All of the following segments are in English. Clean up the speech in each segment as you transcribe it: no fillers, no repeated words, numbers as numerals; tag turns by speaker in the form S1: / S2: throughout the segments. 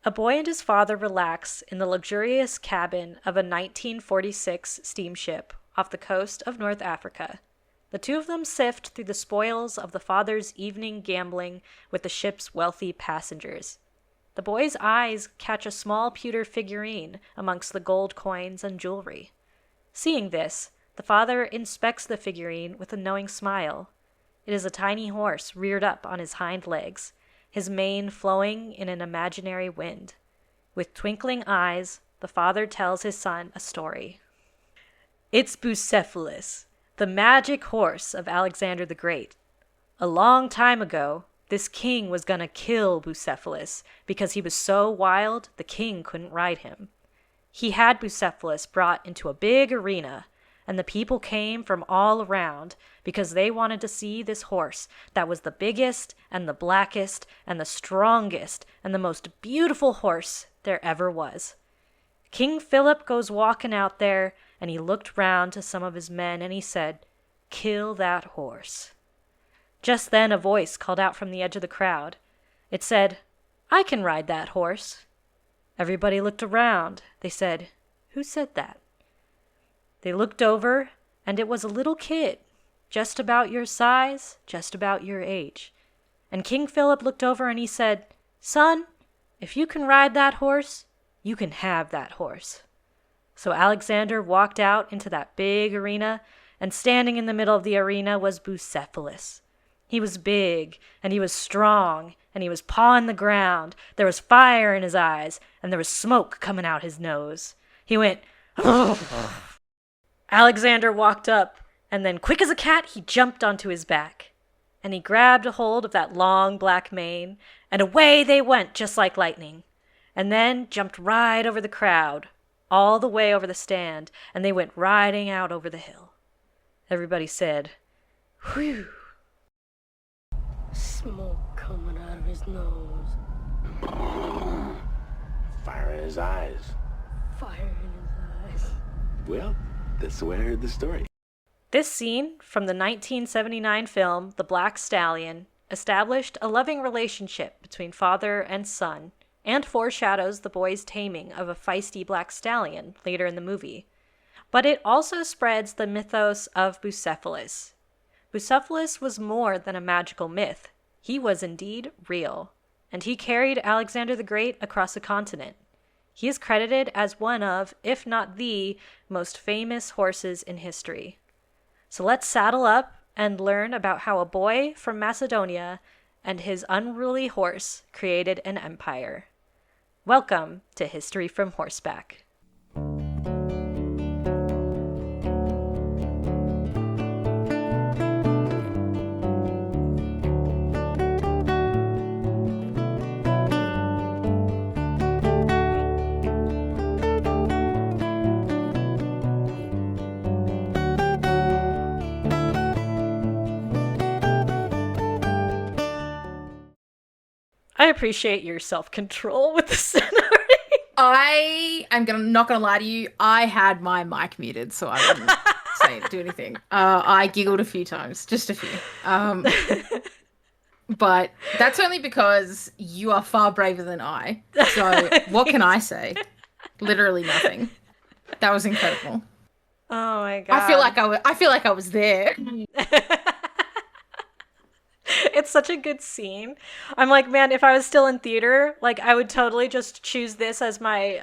S1: A boy and his father relax in the luxurious cabin of a 1946 steamship off the coast of North Africa. The two of them sift through the spoils of the father's evening gambling with the ship's wealthy passengers. The boy's eyes catch a small pewter figurine amongst the gold coins and jewelry. Seeing this, the father inspects the figurine with a knowing smile. It is a tiny horse reared up on his hind legs, his mane flowing in an imaginary wind. With twinkling eyes, the father tells his son a story. It's Bucephalus, the magic horse of Alexander the Great. A long time ago, this king was gonna kill Bucephalus because he was so wild the king couldn't ride him. He had Bucephalus brought into a big arena, and the people came from all around because they wanted to see this horse that was the biggest and the blackest and the strongest and the most beautiful horse there ever was. King Philip goes walking out there, and he looked round to some of his men and he said, "Kill that horse." Just then a voice called out from the edge of the crowd. It said, "I can ride that horse." Everybody looked around. They said, "Who said that?" They looked over, and it was a little kid, just about your size, just about your age. And King Philip looked over and he said, "Son, if you can ride that horse, you can have that horse." So Alexander walked out into that big arena, and standing in the middle of the arena was Bucephalus. He was big, and he was strong, and he was pawing the ground. There was fire in his eyes, and there was smoke coming out his nose. He went, Alexander walked up, and then quick as a cat, he jumped onto his back. And he grabbed a hold of that long black mane, and away they went just like lightning. And then jumped right over the crowd, all the way over the stand, and they went riding out over the hill. Everybody said, "Whew."
S2: Smoke coming out of his nose.
S3: Fire in his eyes.
S2: Fire in his eyes.
S3: Well, that's the way I heard the story.
S1: This scene from the 1979 film The Black Stallion established a loving relationship between father and son, and foreshadows the boy's taming of a feisty black stallion later in the movie. But it also spreads the mythos of Bucephalus. Bucephalus was more than a magical myth. He was indeed real, and he carried Alexander the Great across a continent. He is credited as one of, if not the, most famous horses in history. So let's saddle up and learn about how a boy from Macedonia and his unruly horse created an empire. Welcome to History from Horseback. I appreciate your self-control with the scenery.
S4: Not gonna lie to you, I had my mic muted, so I wouldn't do anything. I giggled a few times, just a few. But that's only because you are far braver than I. So what can I say? Literally nothing. That was incredible.
S1: Oh my god!
S4: I feel like I was there.
S1: It's such a good scene. I'm like, man, if I was still in theater, like I would totally just choose this as my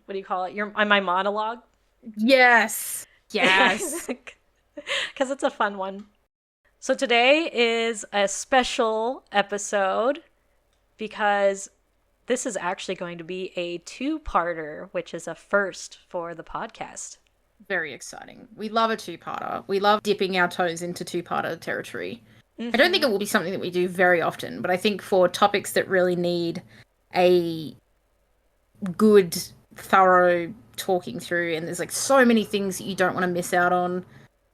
S1: what do you call it? My monologue.
S4: Yes. Yes.
S1: Because it's a fun one. So today is a special episode because this is actually going to be a two-parter, which is a first for the podcast.
S4: Very exciting. We love a two-parter. We love dipping our toes into two-parter territory. Mm-hmm. I don't think it will be something that we do very often, but I think for topics that really need a good, thorough talking through, and there's like so many things that you don't want to miss out on.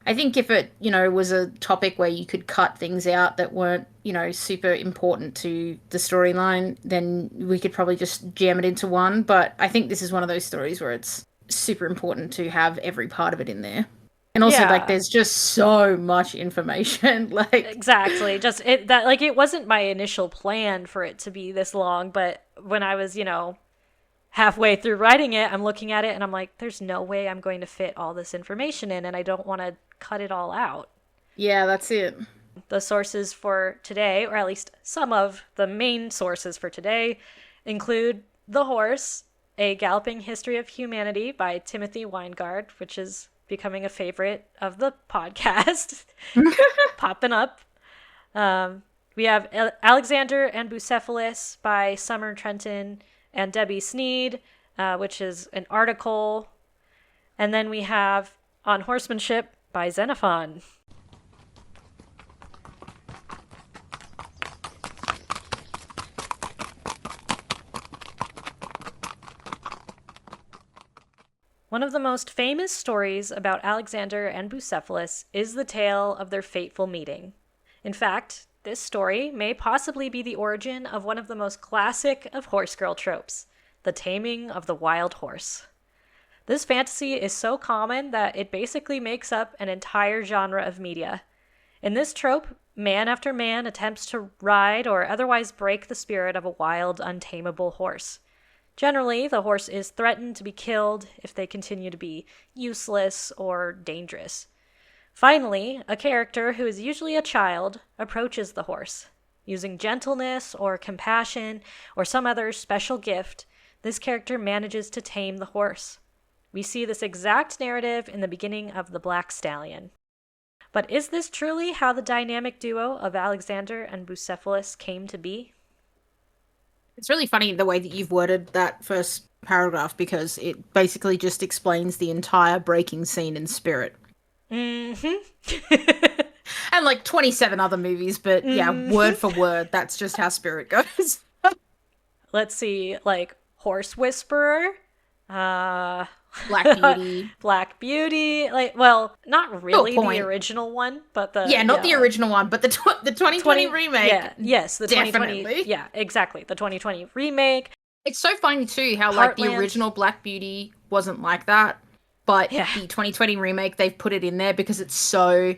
S4: I think if it, was a topic where you could cut things out that weren't, super important to the storyline, then we could probably just jam it into one. But I think this is one of those stories where it's super important to have every part of it in there. And also, there's just so much information.
S1: Exactly. It wasn't my initial plan for it to be this long, but when I was, halfway through writing it, I'm looking at it and I'm like, there's no way I'm going to fit all this information in, and I don't want to cut it all out.
S4: Yeah, that's it.
S1: The sources for today, or at least some of the main sources for today, include The Horse, A Galloping History of Humanity by Timothy Weingard, which is becoming a favorite of the podcast, popping up. We have Alexander and Bucephalus by Summer Trenton and Debbie Sneed, which is an article. And then we have On Horsemanship by Xenophon. One of the most famous stories about Alexander and Bucephalus is the tale of their fateful meeting. In fact, this story may possibly be the origin of one of the most classic of horse girl tropes, the taming of the wild horse. This fantasy is so common that it basically makes up an entire genre of media. In this trope, man after man attempts to ride or otherwise break the spirit of a wild, untamable horse. Generally, the horse is threatened to be killed if they continue to be useless or dangerous. Finally, a character who is usually a child approaches the horse. Using gentleness or compassion or some other special gift, this character manages to tame the horse. We see this exact narrative in the beginning of The Black Stallion. But is this truly how the dynamic duo of Alexander and Bucephalus came to be?
S4: It's really funny the way that you've worded that first paragraph, because it basically just explains the entire breaking scene in Spirit.
S1: Mm-hmm.
S4: And like 27 other movies, but yeah, word for word, that's just how Spirit goes.
S1: Let's see, like Horse Whisperer,
S4: Black Beauty.
S1: Black Beauty, like, well, not really the
S4: point.
S1: original one, but the
S4: the original one, but the 2020 remake.
S1: Yeah, yes, the
S4: definitely.
S1: 2020. Yeah, exactly, the 2020 remake.
S4: It's so funny too how like the
S1: Heartland.
S4: original Black Beauty wasn't like that, but
S1: Yeah.
S4: the 2020 remake, they've put it in there because it's so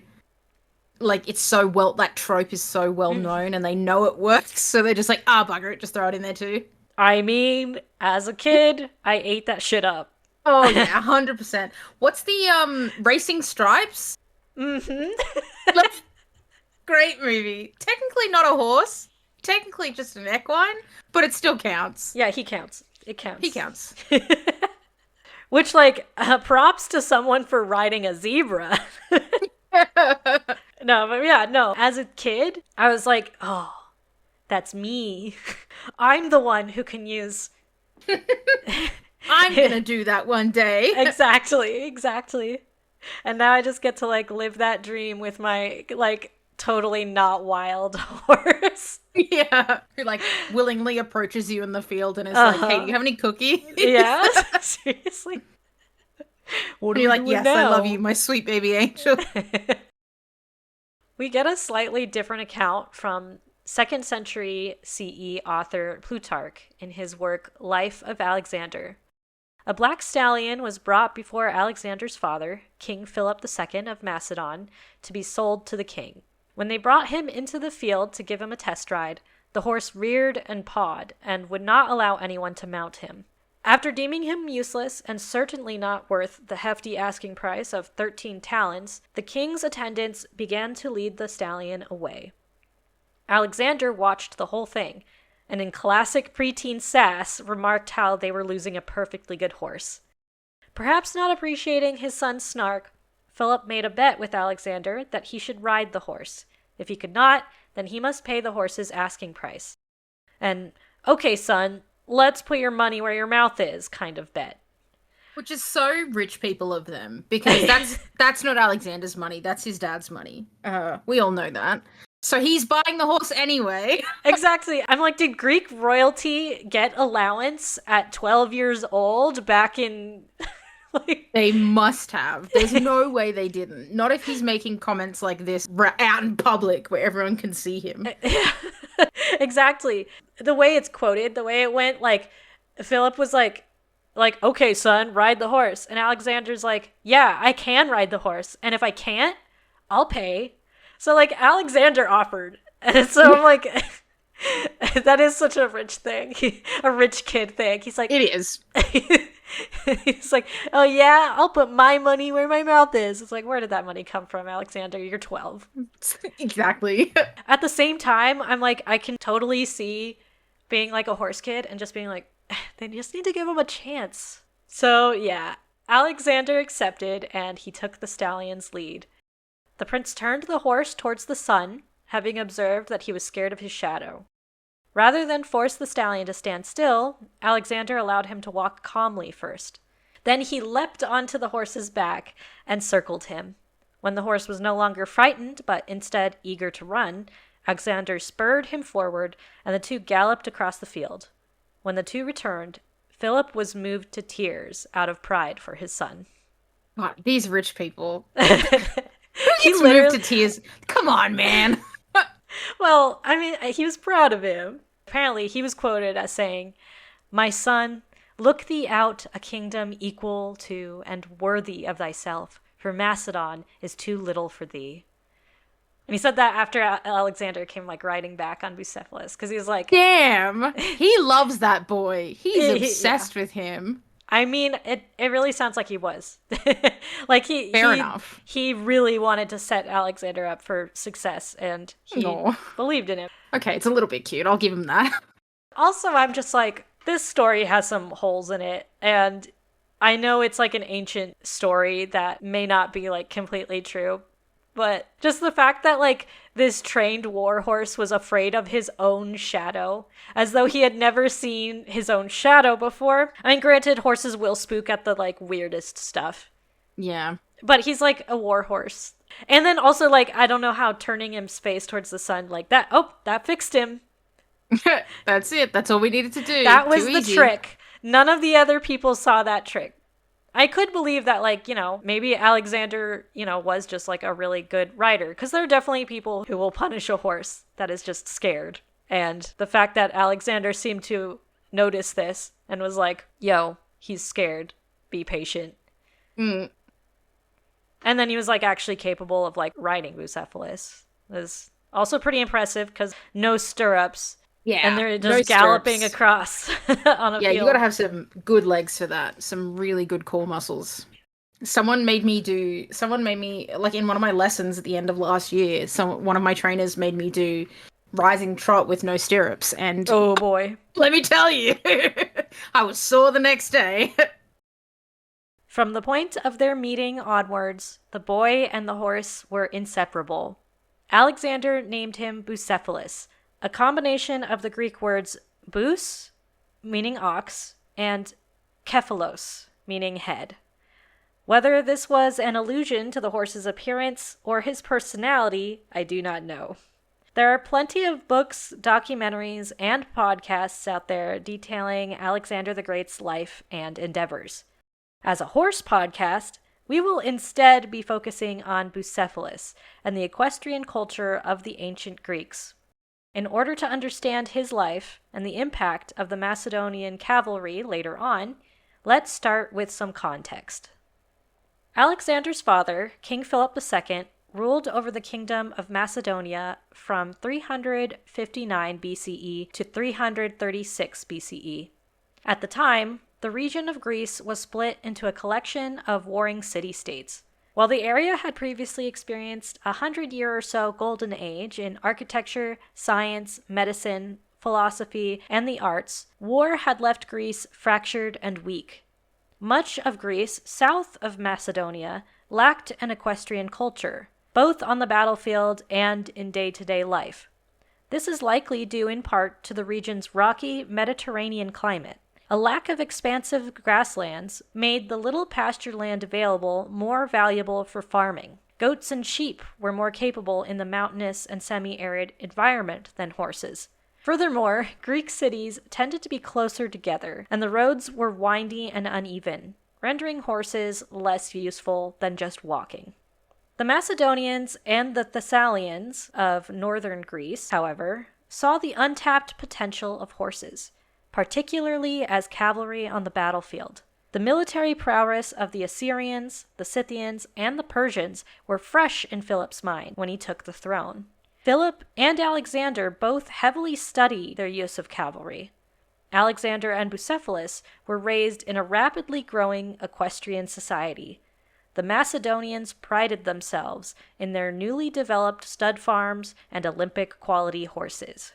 S4: like, it's so well, that trope is so well known and they know it works, so they're just like, bugger it, just throw it in there too.
S1: I mean, as a kid, I ate that shit up.
S4: Oh yeah, 100%. What's the Racing Stripes?
S1: Mm-hmm.
S4: Great movie. Technically not a horse, technically just an equine, but it still counts.
S1: Yeah, he counts. It counts.
S4: He counts.
S1: Which, like, props to someone for riding a zebra. No, but yeah, no. As a kid, I was like, oh, that's me. I'm the one who can use...
S4: I'm gonna do that one day.
S1: Exactly. And now I just get to, like, live that dream with my, like, totally not wild horse.
S4: Yeah. Who, like, willingly approaches you in the field and is like, hey, do you have any cookies?
S1: Yeah, seriously. What
S4: And you're like,
S1: doing
S4: yes,
S1: now?
S4: I love you, my sweet baby angel.
S1: We get a slightly different account from 2nd century CE author Plutarch in his work Life of Alexander. A black stallion was brought before Alexander's father, King Philip II of Macedon, to be sold to the king. When they brought him into the field to give him a test ride, the horse reared and pawed and would not allow anyone to mount him. After deeming him useless and certainly not worth the hefty asking price of 13 talents, the king's attendants began to lead the stallion away. Alexander watched the whole thing, and in classic preteen sass remarked how they were losing a perfectly good horse. Perhaps not appreciating his son's snark, Philip made a bet with Alexander that he should ride the horse. If he could not, then he must pay the horse's asking price. And, okay, son, let's put your money where your mouth is kind of bet.
S4: Which is so rich people of them, because that's not Alexander's money, that's his dad's money. We all know that. So he's buying the horse anyway.
S1: Exactly. I'm like, did Greek royalty get allowance at 12 years old back in... like...
S4: They must have. There's no way they didn't. Not if he's making comments like this out in public where everyone can see him.
S1: Exactly. The way it's quoted, the way it went, like, Philip was like, okay, son, ride the horse. And Alexander's like, yeah, I can ride the horse. And if I can't, I'll pay. So, like, Alexander offered. And so I'm like, That is such a rich thing. A rich kid thing. He's like,
S4: It is.
S1: he's like, oh yeah, I'll put my money where my mouth is. It's like, where did that money come from, Alexander? You're 12.
S4: Exactly.
S1: At the same time, I'm like, I can totally see being like a horse kid and just being like, they just need to give him a chance. So yeah, Alexander accepted and he took the stallion's lead. The prince turned the horse towards the sun, having observed that he was scared of his shadow. Rather than force the stallion to stand still, Alexander allowed him to walk calmly first. Then he leapt onto the horse's back and circled him. When the horse was no longer frightened, but instead eager to run, Alexander spurred him forward, and the two galloped across the field. When the two returned, Philip was moved to tears out of pride for his son.
S4: God, these rich people.
S1: He
S4: Moved to tears. Come on, man.
S1: Well, I mean, he was proud of him. Apparently, he was quoted as saying, "My son, look thee out a kingdom equal to and worthy of thyself, for Macedon is too little for thee." And he said that after Alexander came like riding back on Bucephalus, because he was like,
S4: Damn. He loves that boy. He's obsessed with him.
S1: I mean, it really sounds like he was. Like
S4: Fair enough.
S1: He really wanted to set Alexander up for success, and he believed in him.
S4: Okay, it's a little bit cute. I'll give him that.
S1: Also, I'm just like, this story has some holes in it, and I know it's like an ancient story that may not be like completely true, but just the fact that like this trained war horse was afraid of his own shadow, as though he had never seen his own shadow before. I mean, granted, horses will spook at the like weirdest stuff.
S4: Yeah.
S1: But he's like a war horse. And then also like, I don't know how turning his face towards the sun like that, that fixed him.
S4: That's it. That's all we needed to do.
S1: That was the trick. None of the other people saw that trick. I could believe that, like, you know, maybe Alexander, you know, was just like a really good rider, because there are definitely people who will punish a horse that is just scared. And the fact that Alexander seemed to notice this and was like, yo, he's scared. Be patient.
S4: Mm.
S1: And then he was like actually capable of like riding Bucephalus. It was also pretty impressive because no stirrups.
S4: Yeah.
S1: And they're just galloping across on a field.
S4: Yeah, you gotta have some good legs for that. Some really good core muscles. Someone made me, like in one of my lessons at the end of last year, one of my trainers made me do rising trot with no stirrups. And
S1: oh boy.
S4: Let me tell you, I was sore the next day.
S1: From the point of their meeting onwards, the boy and the horse were inseparable. Alexander named him Bucephalus, a combination of the Greek words bous, meaning ox, and kephalos, meaning head. Whether this was an allusion to the horse's appearance or his personality, I do not know. There are plenty of books, documentaries, and podcasts out there detailing Alexander the Great's life and endeavors. As a horse podcast, we will instead be focusing on Bucephalus and the equestrian culture of the ancient Greeks. In order to understand his life and the impact of the Macedonian cavalry later on, let's start with some context. Alexander's father, King Philip II, ruled over the kingdom of Macedonia from 359 BCE to 336 BCE. At the time, the region of Greece was split into a collection of warring city-states. While the area had previously experienced a 100-year or so golden age in architecture, science, medicine, philosophy, and the arts, war had left Greece fractured and weak. Much of Greece south of Macedonia lacked an equestrian culture, both on the battlefield and in day-to-day life. This is likely due in part to the region's rocky Mediterranean climate. A lack of expansive grasslands made the little pasture land available more valuable for farming. Goats and sheep were more capable in the mountainous and semi-arid environment than horses. Furthermore, Greek cities tended to be closer together, and the roads were windy and uneven, rendering horses less useful than just walking. The Macedonians and the Thessalians of northern Greece, however, saw the untapped potential of horses, particularly as cavalry on the battlefield. The military prowess of the Assyrians, the Scythians, and the Persians were fresh in Philip's mind when he took the throne. Philip and Alexander both heavily study their use of cavalry. Alexander and Bucephalus were raised in a rapidly growing equestrian society. The Macedonians prided themselves in their newly developed stud farms and Olympic-quality horses.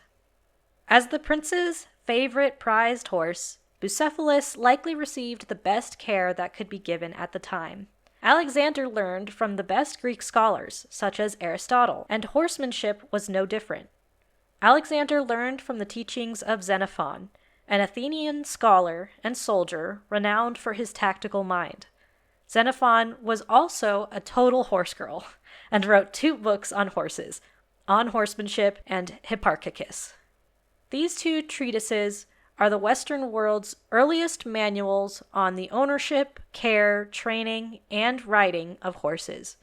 S1: As the prince's favorite prized horse, Bucephalus likely received the best care that could be given at the time. Alexander learned from the best Greek scholars, such as Aristotle, and horsemanship was no different. Alexander learned from the teachings of Xenophon, an Athenian scholar and soldier renowned for his tactical mind. Xenophon was also a total horse girl and wrote 2 books on horses, On Horsemanship and Hipparchicus. These 2 treatises are the Western world's earliest manuals on the ownership, care, training, and riding of horses.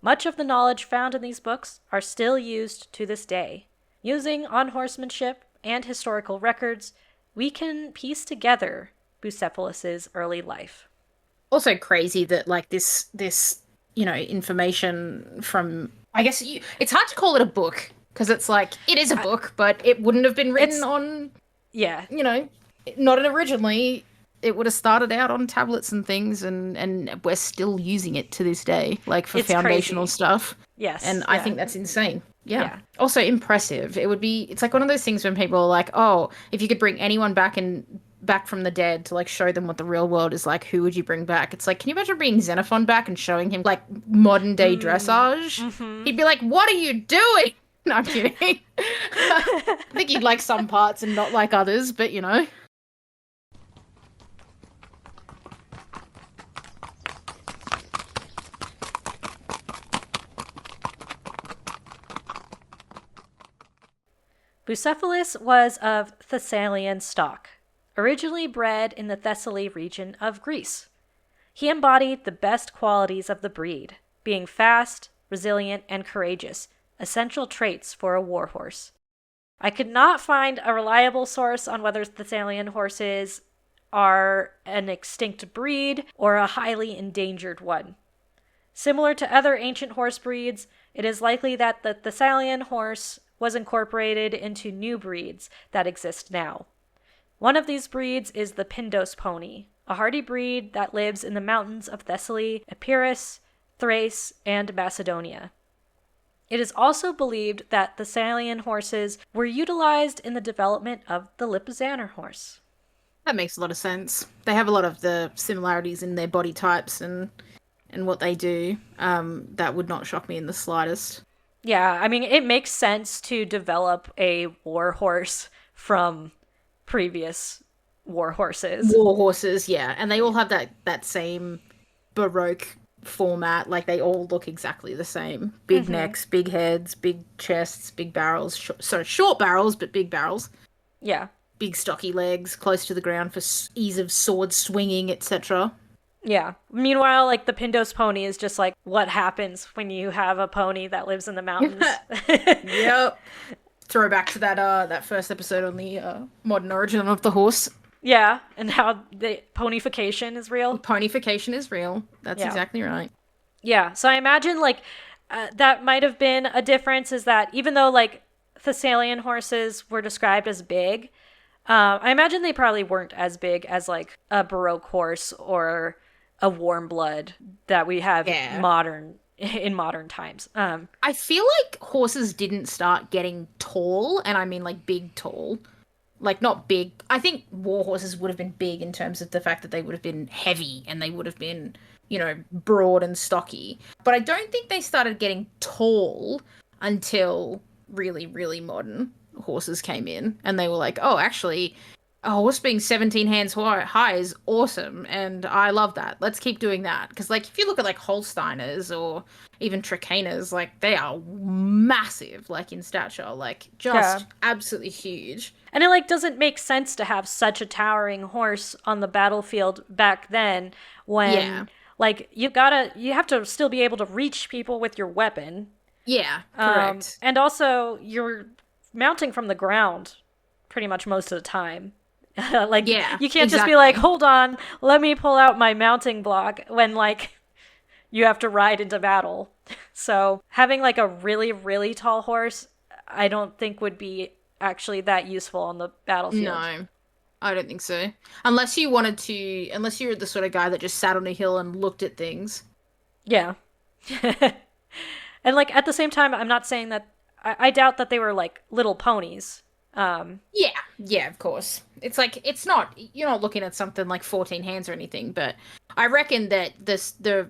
S1: Much of the knowledge found in these books are still used to this day. Using On Horsemanship and historical records, we can piece together Bucephalus's early life.
S4: Also crazy that like this information from, I guess it's hard to call it a book because it's like it is a book, but it wouldn't have been written on. Yeah. Not originally. It would have started out on tablets and things, and we're still using it to this day, like for foundational stuff.
S1: Yes.
S4: And I think that's insane. Yeah. Also impressive. It's like one of those things when people are like, oh, if you could bring anyone back from the dead to like show them what the real world is like, who would you bring back? It's like, can you imagine bringing Xenophon back and showing him like modern day dressage? Mm-hmm. He'd be like, what are you doing? No, I'm kidding. I think he'd like some parts and not like others, but
S1: Bucephalus was of Thessalian stock, originally bred in the Thessaly region of Greece. He embodied the best qualities of the breed, being fast, resilient, and courageous, essential traits for a war horse. I could not find a reliable source on whether Thessalian horses are an extinct breed or a highly endangered one. Similar to other ancient horse breeds, it is likely that the Thessalian horse was incorporated into new breeds that exist now. One of these breeds is the Pindos pony, a hardy breed that lives in the mountains of Thessaly, Epirus, Thrace, and Macedonia. It is also believed that Thessalian horses were utilized in the development of the Lipizzaner horse.
S4: That makes a lot of sense. They have a lot of the similarities in their body types and what they do. That would not shock me in the slightest.
S1: Yeah, I mean, it makes sense to develop a war horse from previous war horses.
S4: War horses, yeah. And they all have that same Baroque format. Like, they all look exactly the same. Big necks, big heads, big chests, big barrels. Short barrels, but big barrels.
S1: Yeah.
S4: Big stocky legs, close to the ground for ease of sword swinging, etc.
S1: Yeah. Meanwhile, like, the Pindos pony is just like what happens when you have a pony that lives in the mountains.
S4: Yep. Throwback to that first episode on the modern origin of the horse.
S1: Yeah, and how the ponification is real.
S4: Ponification is real. That's exactly right.
S1: Yeah, so I imagine, like, that might have been a difference, is that even though, like, Thessalian horses were described as big, I imagine they probably weren't as big as, like, a Baroque horse or a warm blood that we have in modern times.
S4: I feel like horses didn't start getting tall, and I mean, like, big tall. Like, not big. I think war horses would have been big in terms of the fact that they would have been heavy and they would have been, broad and stocky. But I don't think they started getting tall until really, really modern horses came in. And they were like, oh, actually, a horse being 17 hands high is awesome. And I love that. Let's keep doing that. Because, like, if you look at, like, Holsteiners or even Tricaners, like, they are massive, like, in stature. Like, just absolutely huge.
S1: And it, like, doesn't make sense to have such a towering horse on the battlefield back then when, like, you have to still be able to reach people with your weapon.
S4: Yeah, correct.
S1: And also, you're mounting from the ground pretty much most of the time. Like, you can't just be like, hold on, let me pull out my mounting block when, like, you have to ride into battle. So having, like, a really, really tall horse I don't think would be actually that useful on the battlefield.
S4: No, I don't think so. Unless you wanted to, unless you're the sort of guy that just sat on a hill and looked at things.
S1: Yeah. And like at the same time, I'm not saying that I doubt that they were like little ponies.
S4: Yeah, of course. It's like it's not you're not looking at something like 14 hands or anything, but I reckon that the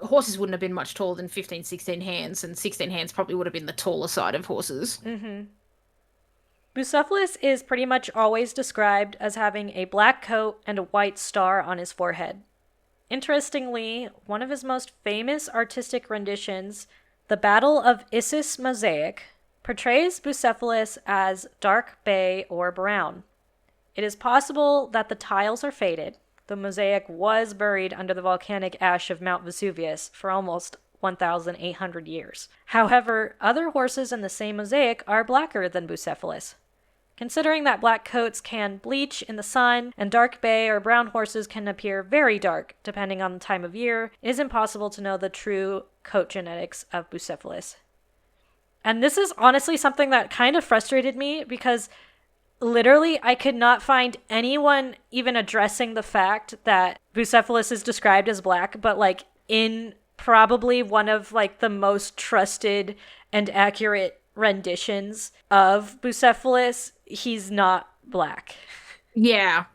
S4: horses wouldn't have been much taller than 15, 16 hands, and 16 hands probably would have been the taller side of horses.
S1: Bucephalus is pretty much always described as having a black coat and a white star on his forehead. Interestingly, one of his most famous artistic renditions, the Battle of Issus Mosaic, portrays Bucephalus as dark bay or brown. It is possible that the tiles are faded. The mosaic was buried under the volcanic ash of Mount Vesuvius for almost 1,800 years. However, other horses in the same mosaic are blacker than Bucephalus. Considering that black coats can bleach in the sun and dark bay or brown horses can appear very dark depending on the time of year, it is impossible to know the true coat genetics of Bucephalus. And this is honestly something that kind of frustrated me because literally I could not find anyone even addressing the fact that Bucephalus is described as black, but like in probably one of like the most trusted and accurate renditions of Bucephalus, he's not black.
S4: Yeah.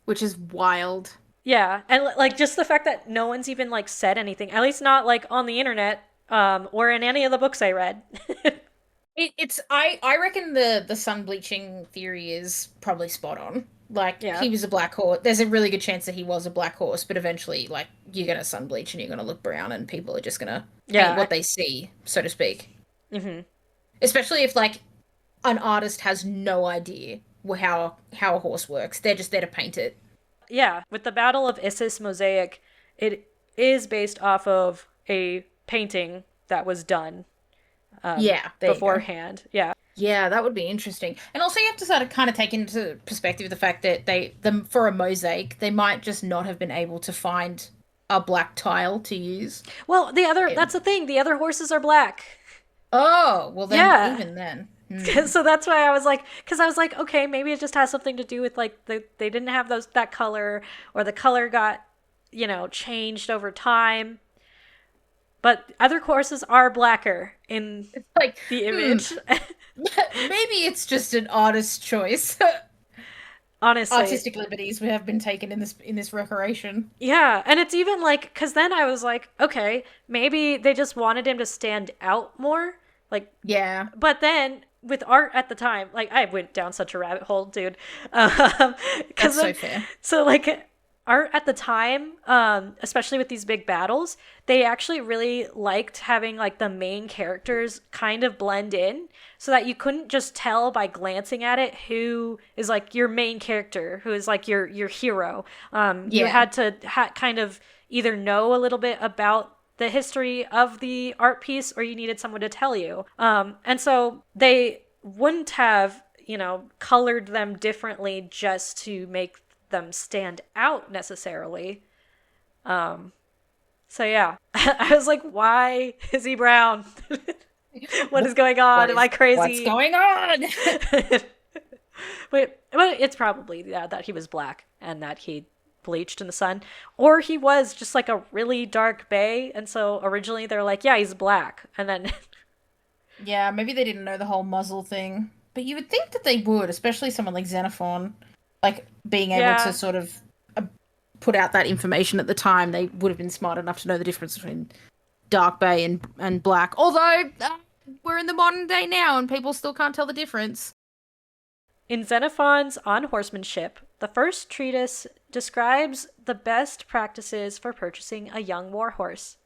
S4: Which is wild.
S1: Yeah, and like just the fact that no one's even like said anything, at least not like on the internet, or in any of the books I read.
S4: I reckon the sun bleaching theory is probably spot on. Like he was a black horse. There's a really good chance that he was a black horse, but eventually like you're gonna sun bleach and you're gonna look brown and people are just gonna paint what they see, so to speak.
S1: Mm-hmm.
S4: Especially if like an artist has no idea how a horse works. They're just there to paint it.
S1: Yeah, with the Battle of Issus Mosaic, it is based off of a painting that was done beforehand. Yeah.
S4: Yeah, that would be interesting. And also you have to sort of kind of take into perspective the fact that for a mosaic, they might just not have been able to find a black tile to use.
S1: Well, that's the thing. The other horses are black.
S4: Oh, well then, even then.
S1: So that's why I was like, okay, maybe it just has something to do with like they didn't have that color, or the color got, changed over time. But other horses are blacker in like the image.
S4: Maybe it's just an artist's choice.
S1: Honestly,
S4: artistic liberties have been taken in this recreation.
S1: Yeah, and it's even like, because then I was like, okay, maybe they just wanted him to stand out more. Like, yeah. But then with art at the time, like I went down such a rabbit hole, dude.
S4: That's so fair.
S1: So like art at the time, especially with these big battles, they actually really liked having like the main characters kind of blend in, so that you couldn't just tell by glancing at it who is like your main character, who is like your hero. You had to kind of either know a little bit about the history of the art piece, or you needed someone to tell you. And so they wouldn't have, colored them differently just to make them stand out necessarily. So yeah, I was like, why is he brown? What is going on? Am I crazy?
S4: What's going on?
S1: Wait, but it's probably that he was black and that he bleached in the sun, or he was just like a really dark bay, and so originally they're like, yeah, he's black, and then
S4: yeah, maybe they didn't know the whole muzzle thing, but you would think that they would, especially someone like Xenophon, like being able to sort of put out that information at the time. They would have been smart enough to know the difference between dark bay and black, although we're in the modern day now and people still can't tell the difference.
S1: In Xenophon's On Horsemanship, the first treatise describes the best practices for purchasing a young warhorse.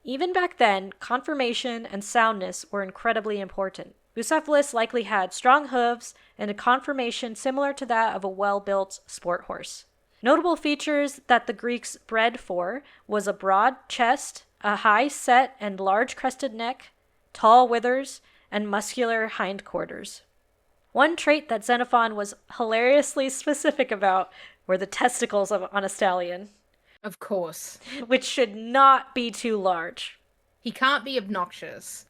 S1: Even back then, conformation and soundness were incredibly important. Bucephalus likely had strong hooves and a conformation similar to that of a well-built sport horse. Notable features that the Greeks bred for was a broad chest, a high set and large crested neck, tall withers, and muscular hindquarters. One trait that Xenophon was hilariously specific about were the testicles on a stallion.
S4: Of course.
S1: Which should not be too large.
S4: He can't be obnoxious.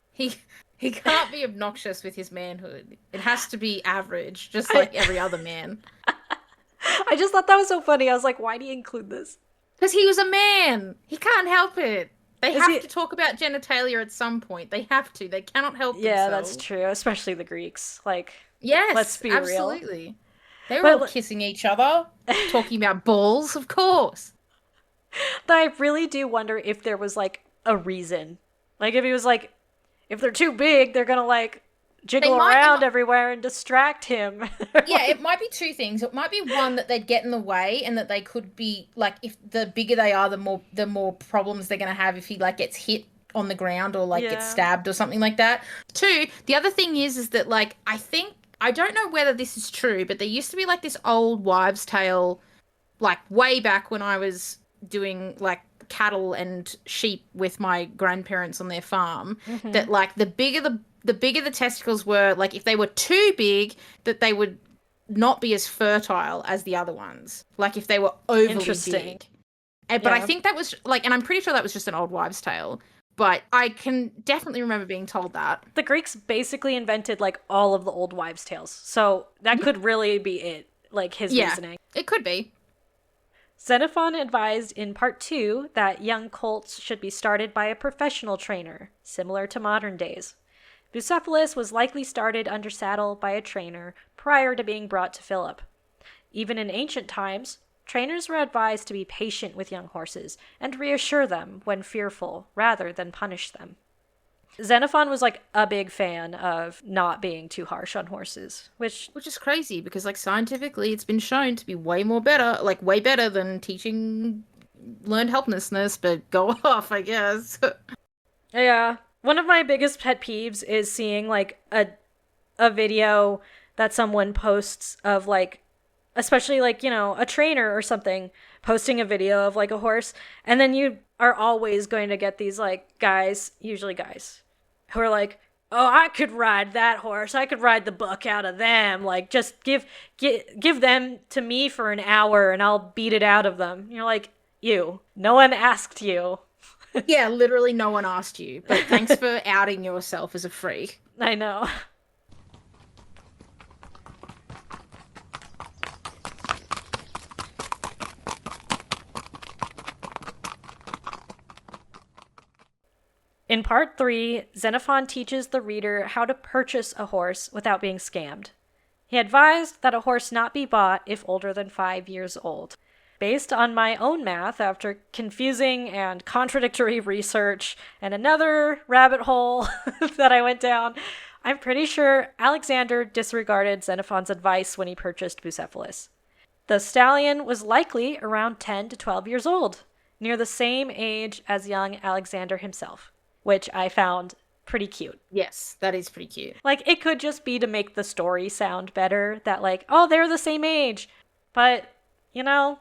S4: He can't be obnoxious with his manhood. It has to be average, just like every other man.
S1: I just thought that was so funny. I was like, why do you include this?
S4: Because he was a man. He can't help it. They
S1: Is
S4: have
S1: he-
S4: to talk about genitalia at some point. They have to. They cannot help
S1: Yeah,
S4: themselves.
S1: that's true. Especially the Greeks. Like,
S4: Yes,
S1: let's be real.
S4: absolutely. They were
S1: But-
S4: all kissing each other, talking about balls, of course.
S1: But I really do wonder if there was like a reason. Like if he was like, if they're too big, they're gonna like jiggle around everywhere and distract him.
S4: Yeah, it might be two things. It might be one that they'd get in the way, and that they could be like, if the bigger they are, the more problems they're gonna have if he like gets hit on the ground or like gets stabbed or something like that. Two, the other thing is that like I don't know whether this is true, but there used to be like this old wives' tale, like way back when I was doing like cattle and sheep with my grandparents on their farm, that like the bigger the testicles were, like if they were too big, that they would not be as fertile as the other ones. Like if they were overly big. But I think that was like, and I'm pretty sure that was just an old wives' tale. But I can definitely remember being told that.
S1: The Greeks basically invented like all of the old wives' tales. So that could really be it. Like his reasoning.
S4: It could be.
S1: Xenophon advised in part 2 that young colts should be started by a professional trainer, similar to modern days. Bucephalus was likely started under saddle by a trainer prior to being brought to Philip. Even in ancient times, trainers were advised to be patient with young horses and reassure them when fearful rather than punish them. Xenophon was like a big fan of not being too harsh on horses, which
S4: is crazy because like scientifically it's been shown to be way better than teaching learned helplessness, but go off, I guess.
S1: Yeah. One of my biggest pet peeves is seeing like a video that someone posts of like, especially like, you know, a trainer or something posting a video of like a horse, and then you are always going to get these like guys, usually guys, who are like, oh, I could ride that horse. I could ride the buck out of them. Like, just give them to me for an hour and I'll beat it out of them. You're like, no one asked you.
S4: Yeah, literally no one asked you, but thanks for outing yourself as a freak.
S1: I know. In part 3, Xenophon teaches the reader how to purchase a horse without being scammed. He advised that a horse not be bought if older than 5 years old. Based on my own math, after confusing and contradictory research and another rabbit hole that I went down, I'm pretty sure Alexander disregarded Xenophon's advice when he purchased Bucephalus. The stallion was likely around 10 to 12 years old, near the same age as young Alexander himself, which I found pretty cute.
S4: Yes, that is pretty cute.
S1: Like, it could just be to make the story sound better, that like, oh, they're the same age. But, you know,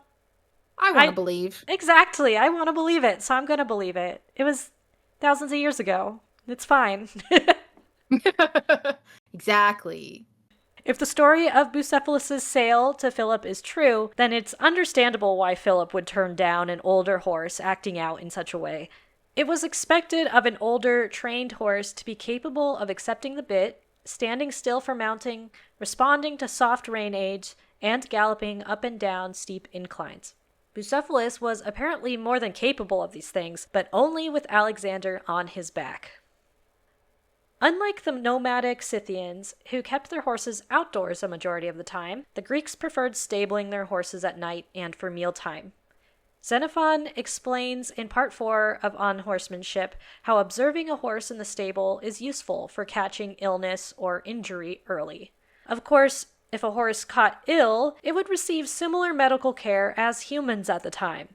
S4: I want to believe.
S1: Exactly. I want to believe it, so I'm going to believe it. It was thousands of years ago. It's fine.
S4: Exactly.
S1: If the story of Bucephalus's sale to Philip is true, then it's understandable why Philip would turn down an older horse acting out in such a way. It was expected of an older, trained horse to be capable of accepting the bit, standing still for mounting, responding to soft rein aids, and galloping up and down steep inclines. Bucephalus was apparently more than capable of these things, but only with Alexander on his back. Unlike the nomadic Scythians, who kept their horses outdoors a majority of the time, the Greeks preferred stabling their horses at night and for mealtime. Xenophon explains in part 4 of On Horsemanship how observing a horse in the stable is useful for catching illness or injury early. Of course, if a horse caught ill, it would receive similar medical care as humans at the time.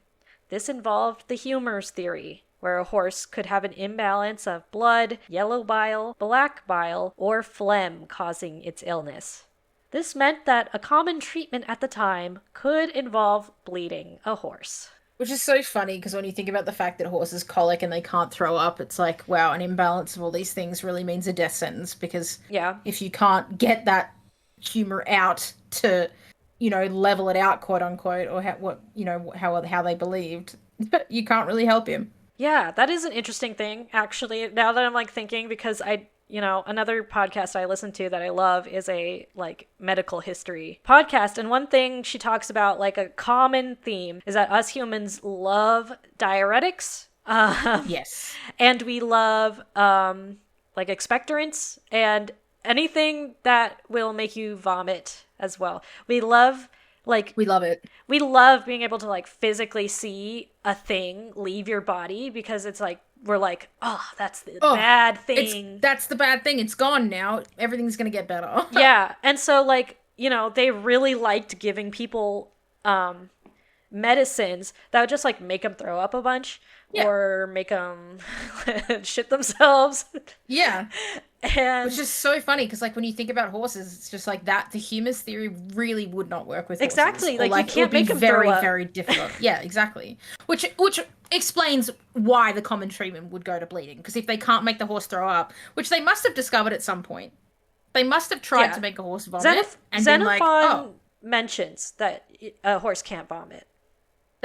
S1: This involved the humors theory, where a horse could have an imbalance of blood, yellow bile, black bile, or phlegm causing its illness. This meant that a common treatment at the time could involve bleeding a horse.
S4: Which is so funny, because when you think about the fact that horses colic and they can't throw up, it's like, wow, an imbalance of all these things really means a death sentence, because if you can't get that humor out to, you know, level it out, quote unquote, or how they believed, you can't really help him.
S1: Yeah, that is an interesting thing, actually, now that I'm like thinking, because another podcast I listen to that I love is a like medical history podcast. And one thing she talks about, like a common theme, is that us humans love diuretics.
S4: Yes.
S1: And we love like expectorants and anything that will make you vomit as well. We love
S4: it.
S1: we love being able to like physically see a thing leave your body, because it's like we're like, oh, that's the bad thing.
S4: That's the bad thing. It's gone now. Everything's gonna get better.
S1: Yeah, and so like they really liked giving people medicines that would just like make them throw up a bunch, or make them shit themselves.
S4: Yeah.
S1: And
S4: which is so funny, because like when you think about horses, it's just like that the humus theory really would not work with horses.
S1: Exactly. Like, you can't make them
S4: very,
S1: throw up.
S4: very difficult. Yeah, exactly. Which explains why the common treatment would go to bleeding, because if they can't make the horse throw up, which they must have discovered at some point, they must have tried to make a horse vomit.
S1: Xenophon mentions that a horse can't vomit.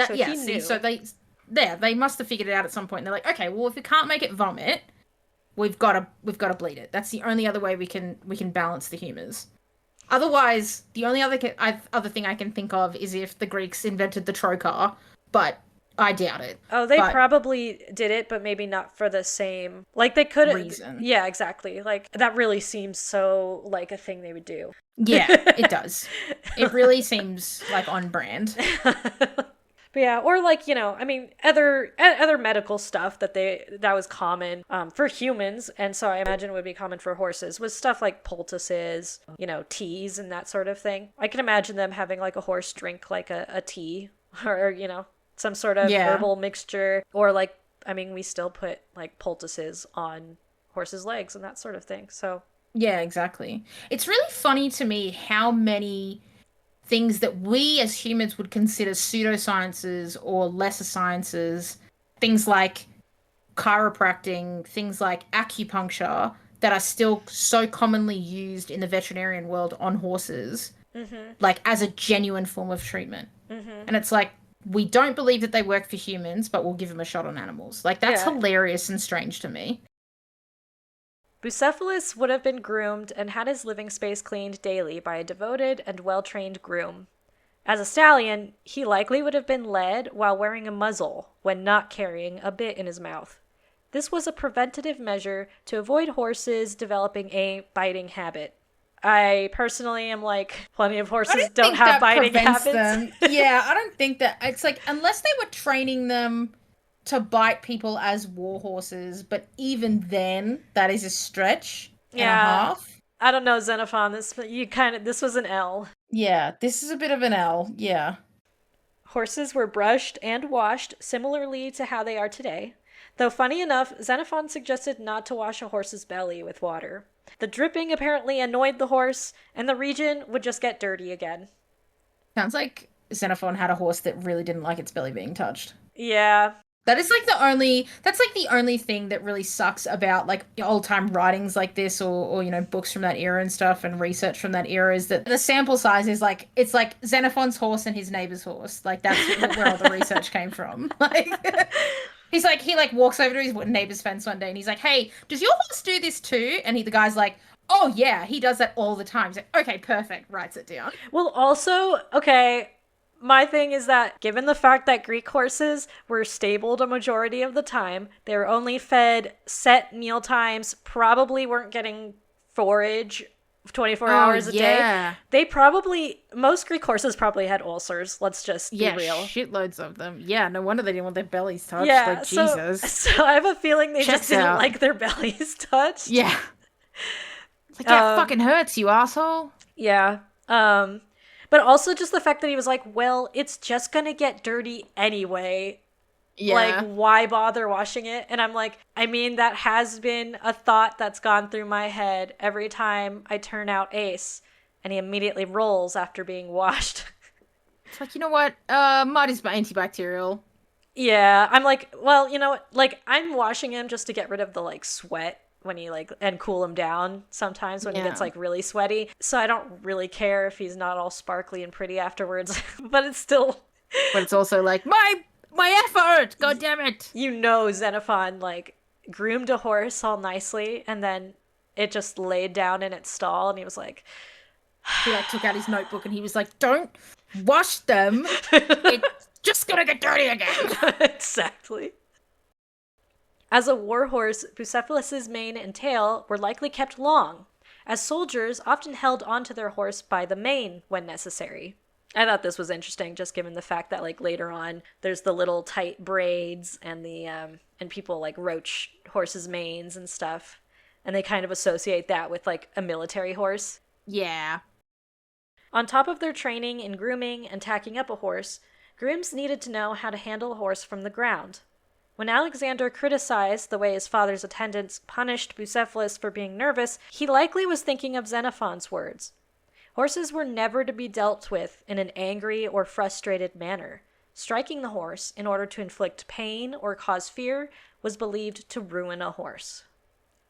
S1: So he knew.
S4: So they must have figured it out at some point. And they're like, okay, well, if we can't make it vomit, we've got to bleed it. That's the only other way we can balance the humours. Otherwise, the only other thing I can think of is if the Greeks invented the trocar, but I doubt it.
S1: Oh, they probably did it, but maybe not for the same, like, they could
S4: reason.
S1: Yeah, exactly. Like, that really seems so like a thing they would do.
S4: Yeah, it does. It really seems like on brand.
S1: But yeah, or like, I mean, other medical stuff that was common for humans, and so I imagine would be common for horses, was stuff like poultices, teas and that sort of thing. I can imagine them having like a horse drink like a tea, or some sort of herbal mixture, or like, I mean, we still put like poultices on horses' legs and that sort of thing. So
S4: yeah, exactly. It's really funny to me how many things that we as humans would consider pseudosciences or lesser sciences, things like chiropractic, things like acupuncture, that are still so commonly used in the veterinarian world on horses, like as a genuine form of treatment. And it's like, we don't believe that they work for humans, but we'll give them a shot on animals. Like, that's hilarious and strange to me.
S1: Bucephalus would have been groomed and had his living space cleaned daily by a devoted and well-trained groom. As a stallion, he likely would have been led while wearing a muzzle when not carrying a bit in his mouth. This was a preventative measure to avoid horses developing a biting habit. I personally am like, plenty of horses don't have biting habits.
S4: Yeah, I don't think that, it's like, unless they were training them to bite people as war horses, but even then, that is a stretch and a half.
S1: I don't know, Xenophon. This was an L.
S4: Yeah, this is a bit of an L. Yeah.
S1: Horses were brushed and washed similarly to how they are today. Though funny enough, Xenophon suggested not to wash a horse's belly with water. The dripping apparently annoyed the horse, and the region would just get dirty again. Sounds
S4: like Xenophon had a horse that really didn't like its belly being touched.
S1: Yeah.
S4: That's like the only thing that really sucks about like old time writings like this, or books from that era and stuff, and research from that era, is that the sample size is like, it's like Xenophon's horse and his neighbor's horse. Like, that's where all the research came from. Like, he walks over to his neighbor's fence one day and he's like, "Hey, does your horse do this too?" And the guy's like, "Oh yeah, he does that all the time." He's like, "Okay, perfect," writes it down.
S1: Well, also, okay, my thing is that given the fact that Greek horses were stabled a majority of the time, they were only fed set meal times, probably weren't getting forage 24 hours a day. Most Greek horses probably had ulcers. Let's just be real.
S4: Shitloads of them. Yeah, no wonder they didn't want their bellies touched. Yeah, like, Jesus.
S1: So I have a feeling they just didn't like their bellies touched.
S4: Yeah. It's like, that fucking hurts, you asshole.
S1: Yeah. But also just the fact that he was like, well, it's just gonna get dirty anyway. Yeah. Like, why bother washing it? And I'm like, I mean, that has been a thought that's gone through my head every time I turn out Ace, and he immediately rolls after being washed.
S4: It's like, you know what? Mud is antibacterial.
S1: Yeah, I'm like, well, you know what? Like, I'm washing him just to get rid of the, like, sweat when he, like, and cool him down sometimes when he gets, like, really sweaty. So I don't really care if he's not all sparkly and pretty afterwards. But it's still...
S4: But it's also like, my my effort. God damn it.
S1: You know, Xenophon like groomed a horse all nicely, and then it just laid down in its stall, and he was like,
S4: he like took out his notebook and he was like, "Don't wash them. It's just gonna get dirty again."
S1: Exactly. As a war horse, Bucephalus's mane and tail were likely kept long, as soldiers often held onto their horse by the mane when necessary. I thought this was interesting, just given the fact that like later on there's the little tight braids and the and people like roach horses' manes and stuff, and they kind of associate that with like a military horse.
S4: Yeah.
S1: On top of their training in grooming and tacking up a horse, grooms needed to know how to handle a horse from the ground. When Alexander criticized the way his father's attendants punished Bucephalus for being nervous, he likely was thinking of Xenophon's words. Horses were never to be dealt with in an angry or frustrated manner. Striking the horse in order to inflict pain or cause fear was believed to ruin a horse.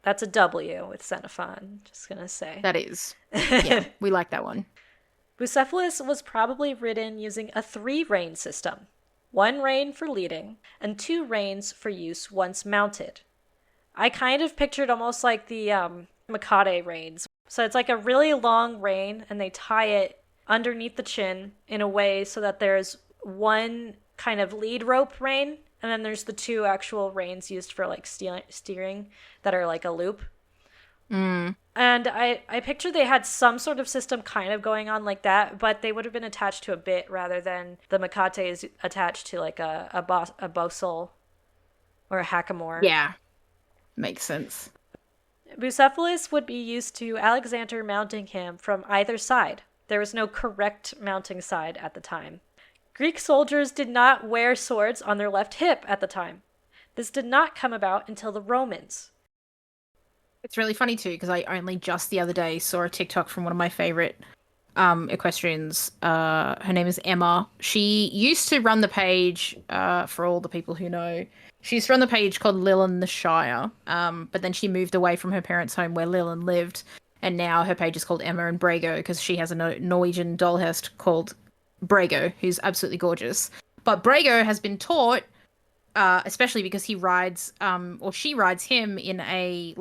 S1: That's a W with Xenophon, just gonna say.
S4: That is. Yeah, we like that one.
S1: Bucephalus was probably ridden using a 3-rein system. 1 rein for leading, and 2 reins for use once mounted. I kind of pictured almost like the Makate reins. So it's like a really long rein, and they tie it underneath the chin in a way so that there's 1 kind of lead rope rein, and then there's the 2 actual reins used for like steering that are like a loop. And I picture they had some sort of system kind of going on like that, but they would have been attached to a bit rather than the Makate is attached to like a bousel or a hackamore.
S4: Yeah, makes sense.
S1: Bucephalus would be used to Alexander mounting him from either side. There was no correct mounting side at the time. Greek soldiers did not wear swords on their left hip at the time. This did not come about until the Romans.
S4: It's really funny too, because I only just the other day saw a TikTok from one of my favorite equestrians. Her name is Emma. She used to run the page, for all the people who know, she used to run the page called Lillian the Shire, but then she moved away from her parents' home where Lillian lived, and now her page is called Emma and Brago, because she has a Norwegian dollhouse called Brago, who's absolutely gorgeous. But Brago has been taught, especially because he rides, or she rides him in a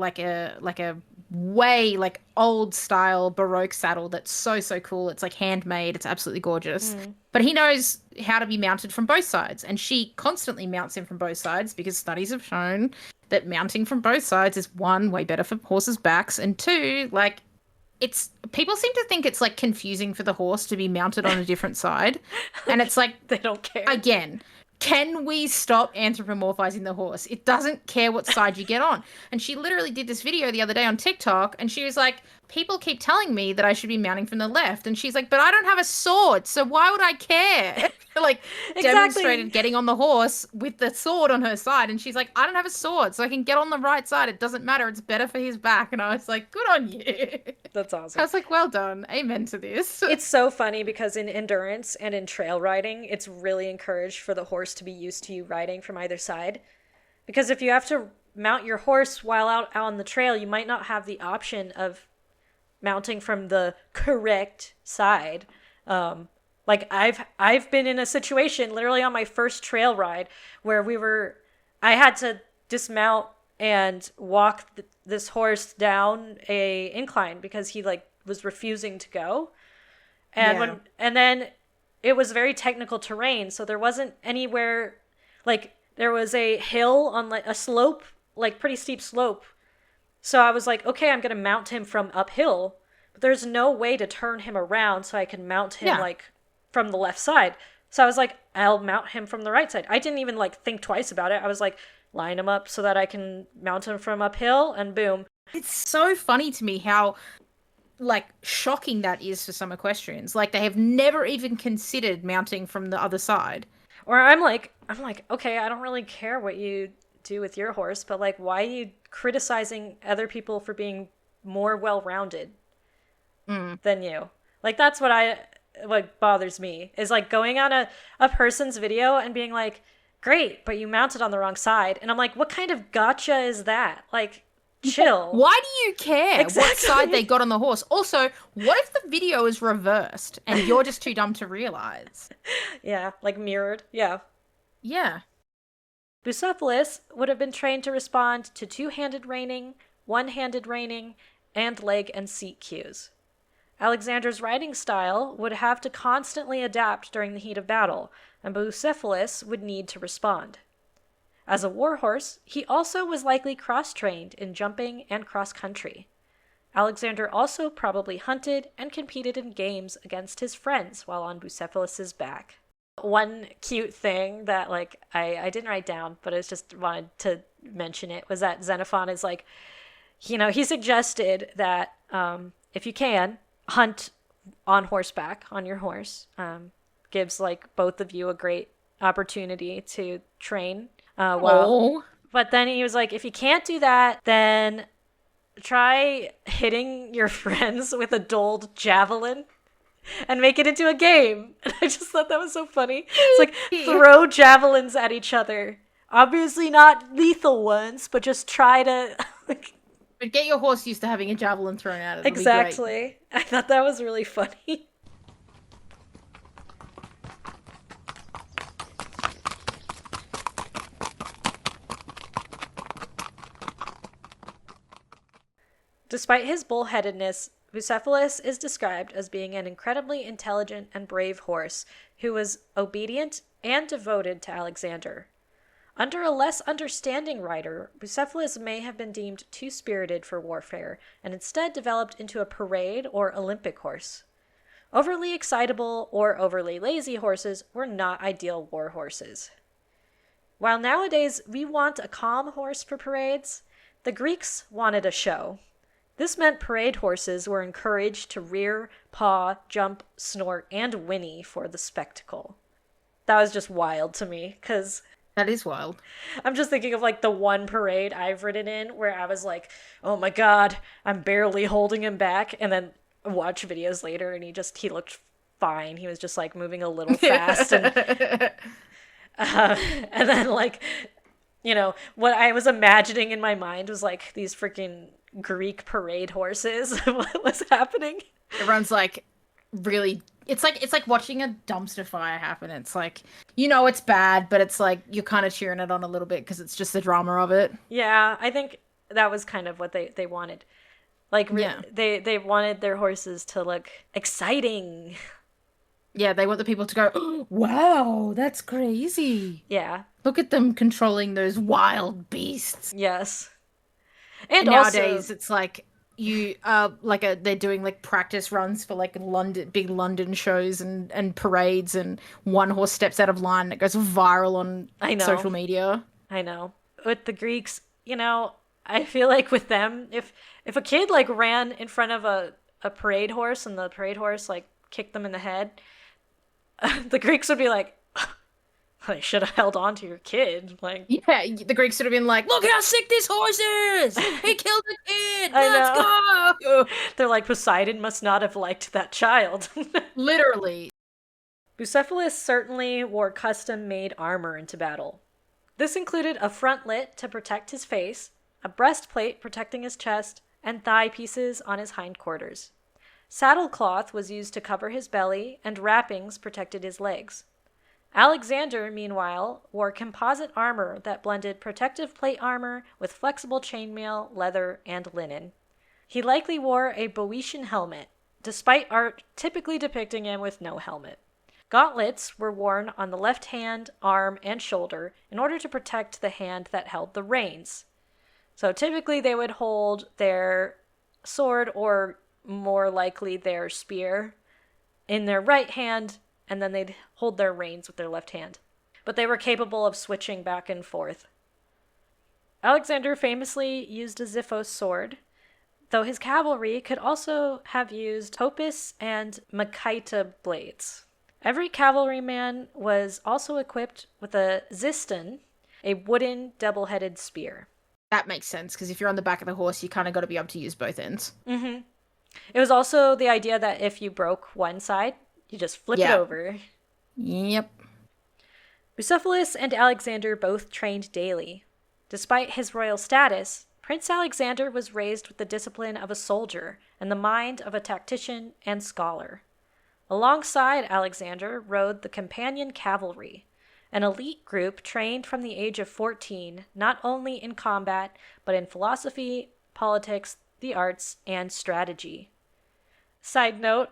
S4: way like old style Baroque saddle that's so cool. It's like handmade. It's absolutely gorgeous. But he knows how to be mounted from both sides, and she constantly mounts him from both sides because studies have shown that mounting from both sides is 1, way better for horses' backs, and 2, like it's people seem to think it's like confusing for the horse to be mounted on a different side, and it's like
S1: They don't care.
S4: Again, can we stop anthropomorphizing the horse? It doesn't care what side you get on. And she literally did this video the other day on TikTok, and she was like, people keep telling me that I should be mounting from the left. And she's like, but I don't have a sword, so why would I care? Like, demonstrated getting on the horse with the sword on her side. And she's like, I don't have a sword, so I can get on the right side. It doesn't matter. It's better for his back. And I was like, good on you.
S1: That's awesome.
S4: I was like, well done. Amen to this.
S1: It's so funny because in endurance and in trail riding, it's really encouraged for the horse to be used to you riding from either side. Because if you have to mount your horse while out on the trail, you might not have the option of mounting from the correct side. Like I've been in a situation literally on my first trail ride where I had to dismount and walk this horse down a incline because he like was refusing to go. And and then it was very technical terrain, so there wasn't anywhere, like there was a hill on like a slope, like pretty steep slope. So I was like, okay, I'm going to mount him from uphill, but there's no way to turn him around so I can mount him like from the left side. So I was like, I'll mount him from the right side. I didn't even like think twice about it. I was like, line him up so that I can mount him from uphill, and boom.
S4: It's so funny to me how like shocking that is for some equestrians. Like they have never even considered mounting from the other side.
S1: Or I'm like, okay, I don't really care what you do with your horse, but like, why are you criticizing other people for being more well-rounded than you? Like, that's what bothers me, is like going on a person's video and being like, great, but you mounted on the wrong side. And I'm like, what kind of gotcha is that? Like, chill.
S4: Why do you care
S1: Exactly.
S4: what side they got on the horse? Also, what if the video is reversed and you're just too dumb to realize?
S1: Yeah, like mirrored. Yeah.
S4: Yeah.
S1: Bucephalus would have been trained to respond to two-handed reining, one-handed reining, and leg and seat cues. Alexander's riding style would have to constantly adapt during the heat of battle, and Bucephalus would need to respond. As a warhorse, he also was likely cross-trained in jumping and cross-country. Alexander also probably hunted and competed in games against his friends while on Bucephalus's back. One cute thing that I didn't write down, but I just wanted to mention it, was that Xenophon is he suggested that if you can, hunt on horseback, on your horse. Gives both of you a great opportunity to train well. But then he was like, if you can't do that, then try hitting your friends with a dulled javelin and make it into a game. And I just thought that was so funny. It's throw javelins at each other. Obviously not lethal ones, but just try to...
S4: But get your horse used to having a javelin thrown at it.
S1: Exactly. I thought that was really funny. Despite his bullheadedness, Bucephalus is described as being an incredibly intelligent and brave horse who was obedient and devoted to Alexander. Under a less understanding rider, Bucephalus may have been deemed too spirited for warfare and instead developed into a parade or Olympic horse. Overly excitable or overly lazy horses were not ideal war horses. While nowadays we want a calm horse for parades, the Greeks wanted a show. This meant parade horses were encouraged to rear, paw, jump, snort, and whinny for the spectacle. That was just wild to me, because...
S4: That is wild.
S1: I'm just thinking of the one parade I've ridden in where I was like, oh my god, I'm barely holding him back, and then watch videos later and he looked fine. He was just moving a little fast and then what I was imagining in my mind was these freaking Greek parade horses. What was happening?
S4: Everyone's really, it's like watching a dumpster fire happen. It's it's bad, but it's you're kind of cheering it on a little bit because it's just the drama of it.
S1: Yeah, I think that was kind of what they wanted. They wanted their horses to look exciting.
S4: Yeah, they want the people to go, oh, wow, that's crazy.
S1: Yeah.
S4: Look at them controlling those wild beasts.
S1: Yes.
S4: And nowadays, it's you they're doing practice runs for big London shows and parades, and one horse steps out of line and it goes viral on social media.
S1: I know. With the Greeks, I feel with them, if a kid ran in front of a parade horse and the parade horse kicked them in the head, the Greeks would be I should have held on to your kid.
S4: Yeah, the Greeks would have been look how sick this horse is! He killed a kid! Let's go!
S1: They're Poseidon must not have liked that child.
S4: Literally.
S1: Bucephalus certainly wore custom-made armor into battle. This included a frontlet to protect his face, a breastplate protecting his chest, and thigh pieces on his hindquarters. Saddlecloth was used to cover his belly, and wrappings protected his legs. Alexander, meanwhile, wore composite armor that blended protective plate armor with flexible chainmail, leather, and linen. He likely wore a Boeotian helmet, despite art typically depicting him with no helmet. Gauntlets were worn on the left hand, arm, and shoulder in order to protect the hand that held the reins. So typically they would hold their sword, or more likely their spear, in their right hand, and then they'd hold their reins with their left hand. But they were capable of switching back and forth. Alexander famously used a Xenophon sword, though his cavalry could also have used hopis and makita blades. Every cavalryman was also equipped with a xiston, a wooden double-headed spear.
S4: That makes sense, because if you're on the back of the horse, you kind of got to be able to use both ends.
S1: Mm-hmm. It was also the idea that if you broke one side, you just flip it over.
S4: Yep.
S1: Bucephalus and Alexander both trained daily. Despite his royal status, Prince Alexander was raised with the discipline of a soldier and the mind of a tactician and scholar. Alongside Alexander rode the companion cavalry. an elite group trained from the age of 14, not only in combat, but in philosophy, politics, the arts, and strategy. Side note,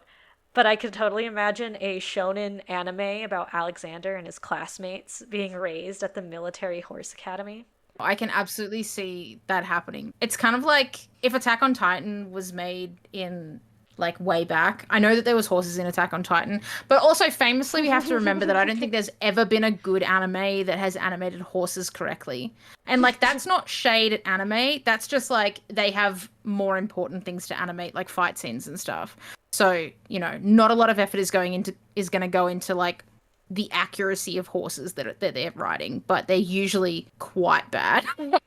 S1: but I could totally imagine a shonen anime about Alexander and his classmates being raised at the military horse academy.
S4: I can absolutely see that happening. It's kind of like if Attack on Titan was made in like way back. I know that there was horses in Attack on Titan, but also famously we have to remember that I don't think there's ever been a good anime that has animated horses correctly. And like that's not shade at anime, that's just like they have more important things to animate, like fight scenes and stuff. So, you know, not a lot of effort is going to go into like the accuracy of horses that they're riding, but they're usually quite bad. Do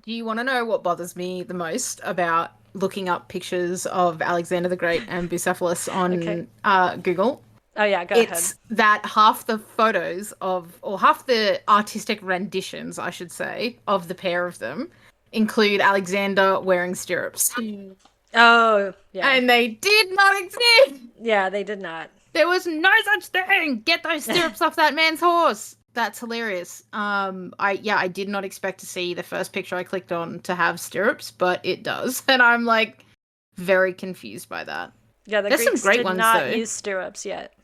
S4: you want to know what bothers me the most about looking up pictures of Alexander the Great and Bucephalus on Google?
S1: Oh yeah, go ahead.
S4: It's that half the photos or half the artistic renditions, I should say, of the pair of them include Alexander wearing stirrups.
S1: Oh, yeah.
S4: And they did not exist!
S1: Yeah, they did not.
S4: There was no such thing! Get those stirrups off that man's horse! That's hilarious. I did not expect to see the first picture I clicked on to have stirrups, but it does. And I'm like very confused by that.
S1: Yeah, the
S4: There's
S1: Greeks
S4: some great
S1: did
S4: ones,
S1: not
S4: though.
S1: use stirrups yet.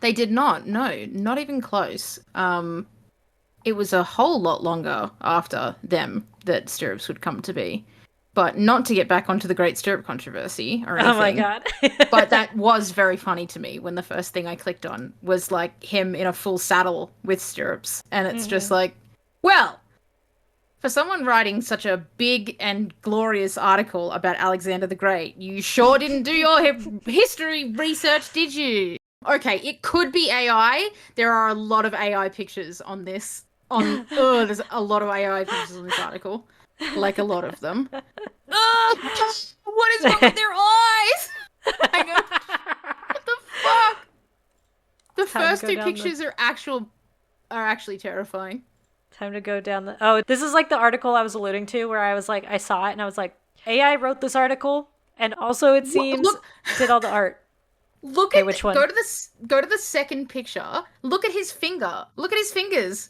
S4: They did not. No, not even close. It was a whole lot longer after them that stirrups would come to be. But not to get back onto the Great Stirrup controversy or anything.
S1: Oh my god.
S4: But that was very funny to me when the first thing I clicked on was like him in a full saddle with stirrups. And it's just like, well, for someone writing such a big and glorious article about Alexander the Great, you sure didn't do your history research, did you? Okay, it could be AI. There are a lot of AI pictures on this. There's a lot of AI pictures on this article. Like a lot of them. What is wrong with their eyes? I know. What the fuck? The first two pictures are actually terrifying.
S1: Time to go down the... Oh, this is like the article I was alluding to where I was like, I saw it and I was like, AI wrote this article and also it seems did all the art.
S4: Look at
S1: which one?
S4: Go to the second picture. Look at his finger. Look at his fingers.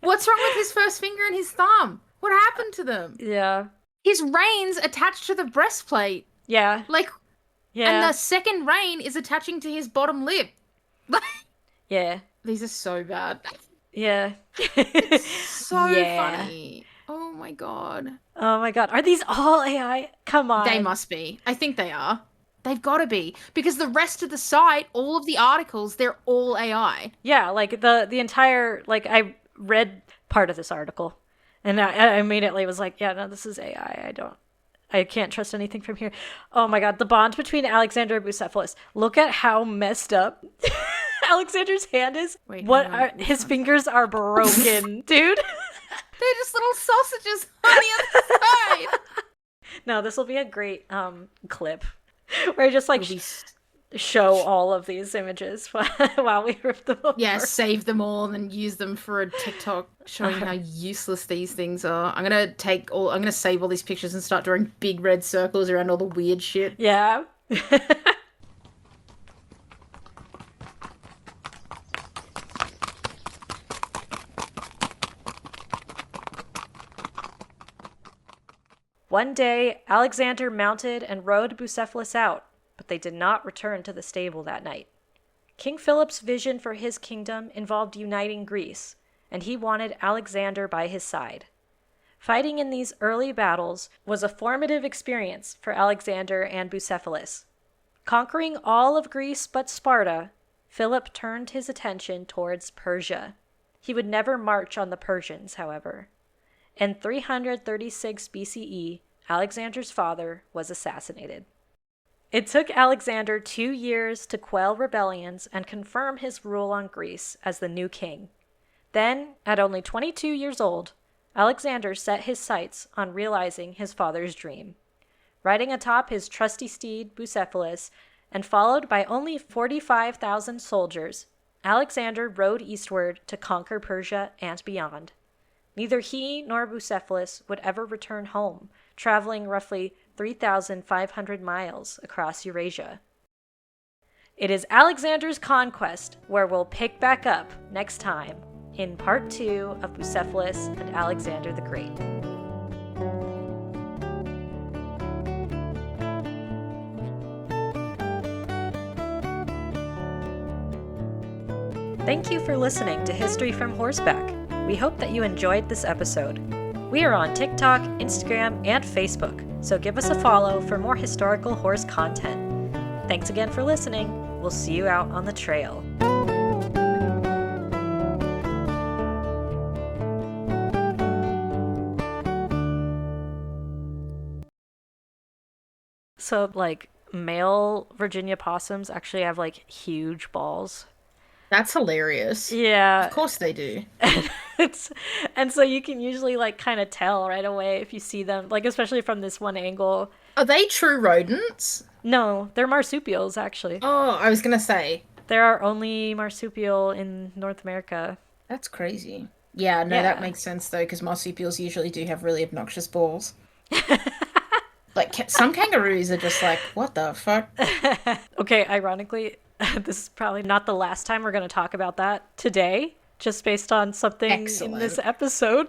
S4: What's wrong with his first finger and his thumb? What happened to them?
S1: Yeah.
S4: His reins attached to the breastplate.
S1: Yeah.
S4: Like,
S1: yeah.
S4: And the second rein is attaching to his bottom lip.
S1: Yeah.
S4: These are so bad.
S1: Yeah.
S4: It's so funny. Oh my god.
S1: Oh my god. Are these all AI? Come on.
S4: They must be. I think they are. They've got to be. Because the rest of the site, all of the articles, they're all AI.
S1: Yeah, like the entire, like I read part of this article and I immediately was like, yeah, no, this is AI. I can't trust anything from here. Oh my god, the bond between Alexander and Bucephalus. Look at how messed up Alexander's hand is.
S4: Wait,
S1: his fingers are broken, dude.
S4: They're just little sausages on the other side.
S1: No, this will be a great clip where I just like show all of these images while we rip them apart.
S4: Yeah, save them all and use them for a TikTok showing how useless these things are. I'm gonna save all these pictures and start drawing big red circles around all the weird shit.
S1: Yeah. One day, Alexander mounted and rode Bucephalus out, but they did not return to the stable that night. King Philip's vision for his kingdom involved uniting Greece, and he wanted Alexander by his side. Fighting in these early battles was a formative experience for Alexander and Bucephalus. Conquering all of Greece but Sparta, Philip turned his attention towards Persia. He would never march on the Persians, however. In 336 BCE, Alexander's father was assassinated. It took Alexander 2 years to quell rebellions and confirm his rule on Greece as the new king. Then, at only 22 years old, Alexander set his sights on realizing his father's dream. Riding atop his trusty steed, Bucephalus, and followed by only 45,000 soldiers, Alexander rode eastward to conquer Persia and beyond. Neither he nor Bucephalus would ever return home, traveling roughly 3,500 miles across Eurasia. It is Alexander's Conquest, where we'll pick back up next time in part 2 of Bucephalus and Alexander the Great. Thank you for listening to History from Horseback. We hope that you enjoyed this episode. We are on TikTok, Instagram, and Facebook, so give us a follow for more historical horse content. Thanks again for listening. We'll see you out on the trail. So, like, male Virginia possums actually have, like, huge balls.
S4: That's hilarious.
S1: Yeah.
S4: Of course they do.
S1: And so you can usually, like, kind of tell right away if you see them, like, especially from this one angle.
S4: Are they true rodents?
S1: No, they're marsupials, actually.
S4: Oh, I was gonna say.
S1: They're our only marsupial in North America.
S4: That's crazy. Yeah, no, that makes sense, though, because marsupials usually do have really obnoxious balls. Like, some kangaroos are just like, what the fuck?
S1: Okay, ironically, this is probably not the last time we're going to talk about that today, just based on something in this episode.